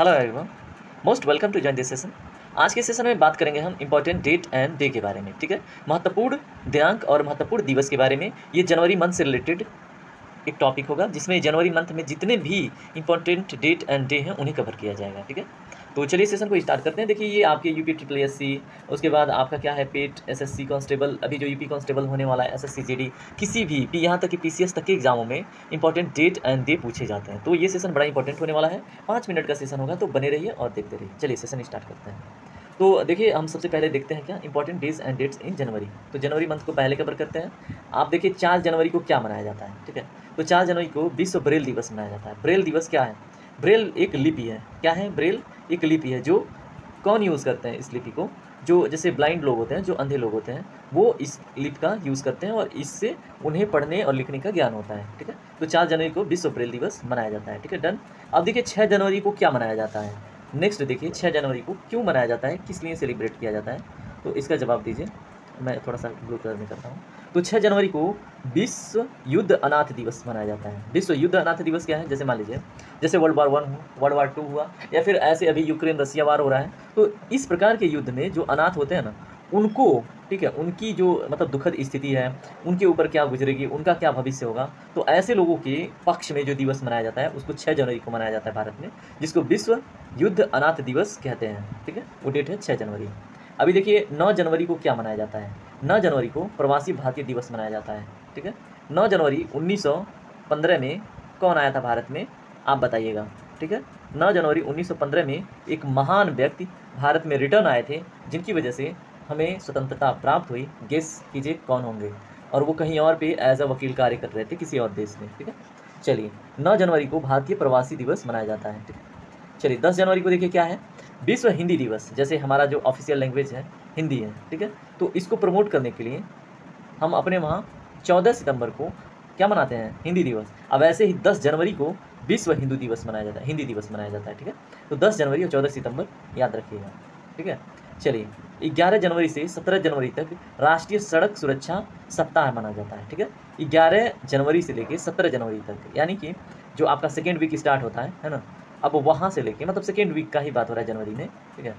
Hello everyone, most welcome to join this session. आज के session में बात करेंगे हम इंपॉर्टेंट डेट एंड डे के बारे में। ठीक है, महत्वपूर्ण दिनांक और महत्वपूर्ण दिवस के बारे में। ये जनवरी मंथ से रिलेटेड एक टॉपिक होगा जिसमें जनवरी मंथ में जितने भी इंपॉर्टेंट डेट एंड डे हैं उन्हें कवर किया जाएगा। ठीक है, तो चलिए सेशन को स्टार्ट करते हैं। देखिए, ये आपके यूपी SSSC, उसके बाद आपका क्या है पेट SSC कांस्टेबल, अभी जो यूपी कांस्टेबल होने वाला है SSC GD, किसी भी यहाँ तक कि PCS तक के एग्जामों में इंपॉर्टेंट डेट एंड डे पूछे जाते हैं। तो ये सेशन बड़ा इंपॉर्टेंट होने वाला है। 5 मिनट का सेशन होगा, तो बने रहिए और देखते रहिए। चलिए सेशन स्टार्ट करते हैं। तो देखिए, हम सबसे पहले देखते हैं क्या इंपॉर्टेंट डेज एंड डेट्स इन जनवरी। तो जनवरी मंथ को पहले कवर करते हैं। आप देखिए 4 जनवरी को क्या मनाया जाता है। ठीक है, तो 4 जनवरी को विश्व ब्रेल दिवस मनाया जाता है। ब्रेल दिवस क्या है? ब्रेल एक लिपि है। क्या है? ब्रेल एक लिपि है। जो कौन यूज़ करते हैं इस लिपि को? जो जैसे ब्लाइंड लोग होते हैं, जो अंधे लोग होते हैं, वो इस लिपि का यूज़ करते हैं और इससे उन्हें पढ़ने और लिखने का ज्ञान होता है। ठीक है, तो 4 जनवरी को विश्व ब्रेल दिवस मनाया जाता है। ठीक है, डन। अब देखिए 6 जनवरी को क्या मनाया जाता है। नेक्स्ट देखिए 6 जनवरी को क्यों मनाया जाता है, किस लिए सेलिब्रेट किया जाता है, तो इसका जवाब दीजिए। मैं थोड़ा सा ब्लू कलर में करता हूँ। तो 6 जनवरी को विश्व युद्ध अनाथ दिवस मनाया जाता है। विश्व युद्ध अनाथ दिवस क्या है? जैसे मान लीजिए जैसे वर्ल्ड वार 1 हुआ, वर्ल्ड वार 2 हुआ, या फिर ऐसे अभी यूक्रेन रसिया वार हो रहा है, तो इस प्रकार के युद्ध में जो अनाथ होते हैं ना, उनको, ठीक है, उनकी जो मतलब दुखद स्थिति है, उनके ऊपर क्या गुजरेगी, उनका क्या भविष्य होगा, तो ऐसे लोगों के पक्ष में जो दिवस मनाया जाता है उसको 6 जनवरी को मनाया जाता है भारत में, जिसको विश्व युद्ध अनाथ दिवस कहते हैं। ठीक है, वो डेट है 6 जनवरी। अभी देखिए 9 जनवरी को क्या मनाया जाता है। 9 जनवरी को प्रवासी भारतीय दिवस मनाया जाता है। ठीक है, 9 जनवरी 1915 में कौन आया था भारत में, आप बताइएगा। ठीक है, 9 जनवरी 1915 में एक महान व्यक्ति भारत में रिटर्न आए थे, जिनकी वजह से हमें स्वतंत्रता प्राप्त हुई। गेस कीजिए कौन होंगे, और वो कहीं और पे एज अ वकील कार्य कर रहे थे किसी और देश में। ठीक है, चलिए 9 जनवरी को भारतीय प्रवासी दिवस मनाया जाता है। ठीक है, चलिए 10 जनवरी को देखिए क्या है, विश्व हिंदी दिवस। जैसे हमारा जो ऑफिशियल लैंग्वेज है हिंदी है। ठीक है, तो इसको प्रमोट करने के लिए हम अपने वहाँ 14 सितंबर को क्या मनाते हैं, हिंदी दिवस। अब ऐसे ही 10 जनवरी को विश्व हिंदू दिवस मनाया जाता है, हिंदी दिवस मनाया जाता है। ठीक है, तो 10 जनवरी और 14 सितंबर याद रखिएगा। ठीक है, चलिए 11 जनवरी से 17 जनवरी तक राष्ट्रीय सड़क सुरक्षा सप्ताह मनाया जाता है। ठीक है, 11 जनवरी से लेकर 17 जनवरी तक, यानी कि जो आपका सेकेंड वीक स्टार्ट होता है ना, अब वहाँ से लेके मतलब सेकेंड वीक का ही बात हो रहा है जनवरी में। ठीक है,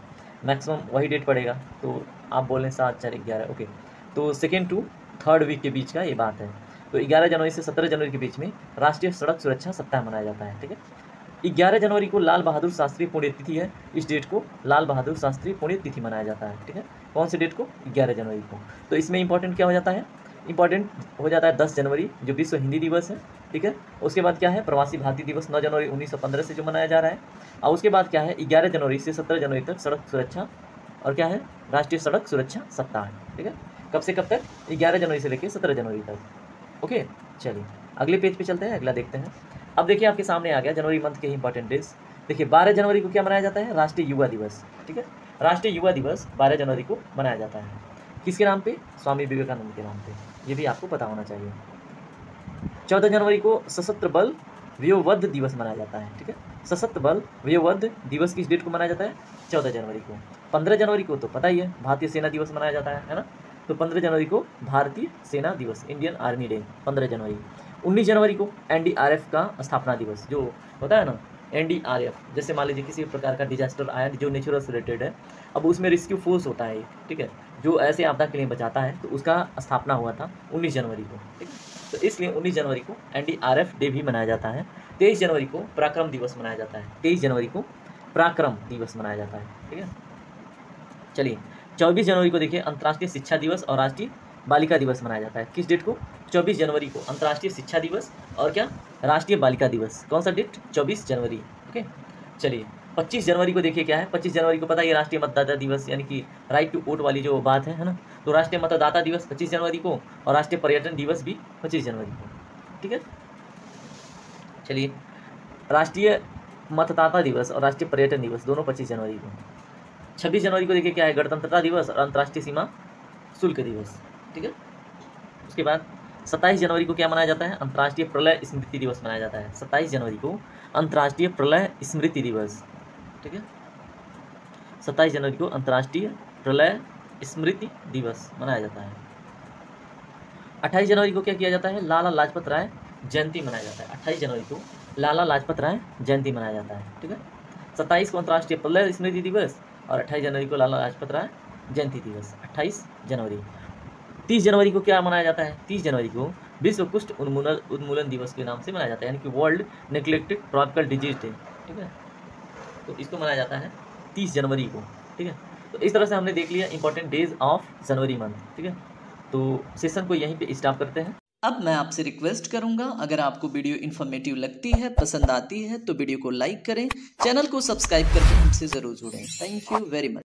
मैक्सिमम वही डेट पड़ेगा, तो आप बोल रहे हैं 7, 4, 11, ओके, तो सेकेंड टू थर्ड वीक के बीच का ये बात है। तो 11 जनवरी से 17 जनवरी के बीच में राष्ट्रीय सड़क सुरक्षा सप्ताह मनाया जाता है। ठीक है, 11 जनवरी को लाल बहादुर शास्त्री पुण्यतिथि है। इस डेट को लाल बहादुर शास्त्री पुण्यतिथि मनाया जाता है। ठीक है, कौन सी डेट को? 11 जनवरी को। तो इसमें इंपॉर्टेंट क्या हो जाता है, इंपॉर्टेंट हो जाता है 10 जनवरी जो विश्व हिंदी दिवस है। ठीक है, उसके बाद क्या है, प्रवासी भारतीय दिवस 9 जनवरी 1915 से जो मनाया जा रहा है। और उसके बाद क्या है, 11 जनवरी से 17 जनवरी तक सड़क सुरक्षा, और क्या है, राष्ट्रीय सड़क सुरक्षा सप्ताह। ठीक है, कब से कब तक? 11 जनवरी से लेकर 17 जनवरी तक। ओके, चलिए अगले पेज पे चलते हैं, अगला देखते हैं। अब देखिए आपके सामने आ गया जनवरी मंथ के इंपॉर्टेंट डेज। देखिए 12 जनवरी को क्या मनाया जाता है, राष्ट्रीय युवा दिवस। ठीक है, राष्ट्रीय युवा दिवस 12 जनवरी को मनाया जाता है। किसके नाम पे? स्वामी विवेकानंद के नाम पे। ये भी आपको पता होना चाहिए। 14 जनवरी को सशस्त्र बल वयोवृद्ध दिवस मनाया जाता है। ठीक है, सशस्त्र बल वयोवृद्ध दिवस किस डेट को मनाया जाता है? 14 जनवरी को। 15 जनवरी को तो पता ही है, भारतीय सेना दिवस मनाया जाता है ना, तो 15 जनवरी को भारतीय सेना दिवस, इंडियन आर्मी डे, 15 जनवरी। 19 जनवरी को NDRF का स्थापना दिवस, जो होता है ना NDRF, जैसे मान लीजिए किसी प्रकार का डिजास्टर आया जो नेचुरल से रिलेटेड है, अब उसमें रेस्क्यू फोर्स होता है, ठीक है, जो ऐसे आपदा के लिए बचाता है, तो उसका स्थापना हुआ था 19 जनवरी को। ठीक है, तो इसलिए 19 जनवरी को NDRF डे भी मनाया जाता है। 23 जनवरी को पराक्रम दिवस मनाया जाता है। 23 जनवरी को पराक्रम दिवस मनाया जाता है। ठीक है, चलिए 24 जनवरी को देखिए अंतर्राष्ट्रीय शिक्षा दिवस और राष्ट्रीय बालिका दिवस मनाया जाता है। किस डेट को? 24 जनवरी को अंतर्राष्ट्रीय शिक्षा दिवस और क्या, राष्ट्रीय बालिका दिवस। कौन सा डेट? 24 जनवरी। ओके, चलिए 25 जनवरी को देखिए क्या है, 25 जनवरी को पता है राष्ट्रीय मतदाता दिवस, यानी कि राइट टू वोट वाली जो बात है ना, तो राष्ट्रीय मतदाता दिवस 25 जनवरी को, और राष्ट्रीय पर्यटन दिवस भी 25 जनवरी को। ठीक है, चलिए राष्ट्रीय मतदाता दिवस और राष्ट्रीय पर्यटन दिवस दोनों 25 जनवरी को। 26 जनवरी को देखिए क्या है, गणतंत्रता दिवस और अंतर्राष्ट्रीय सीमा शुल्क दिवस। ठीक है, उसके बाद 27 जनवरी को क्या मनाया जाता है, अंतर्राष्ट्रीय प्रलय स्मृति दिवस मनाया जाता है। 27 जनवरी को अंतर्राष्ट्रीय प्रलय स्मृति दिवस। ठीक है, 27 जनवरी को अंतर्राष्ट्रीय प्रलय स्मृति दिवस मनाया जाता है। 28 जनवरी को क्या किया जाता है, लाला लाजपत राय जयंती मनाया जाता है। 28 जनवरी को लाला लाजपत राय जयंती मनाया जाता है। ठीक है, 27 को अंतर्राष्ट्रीय पल्लव स्मृति दिवस और 28 जनवरी को लाला लाजपत राय जयंती दिवस। 28 जनवरी। 30 जनवरी को क्या मनाया जाता है? 30 जनवरी को विश्व कुष्ठ उन्मूलन दिवस के नाम से मनाया जाता है, यानी कि world neglected tropical disease day. ठीक है, तो इसको मनाया जाता है 30 जनवरी को। ठीक है, तो इस तरह से हमने देख लिया important days of January month. ठीक है, तो सेशन को यहीं पे स्टॉप करते हैं। अब मैं आपसे रिक्वेस्ट करूंगा, अगर आपको वीडियो इन्फॉर्मेटिव लगती है, पसंद आती है, तो वीडियो को लाइक करें, चैनल को सब्सक्राइब करके हमसे ज़रूर जुड़ें। Thank you very much.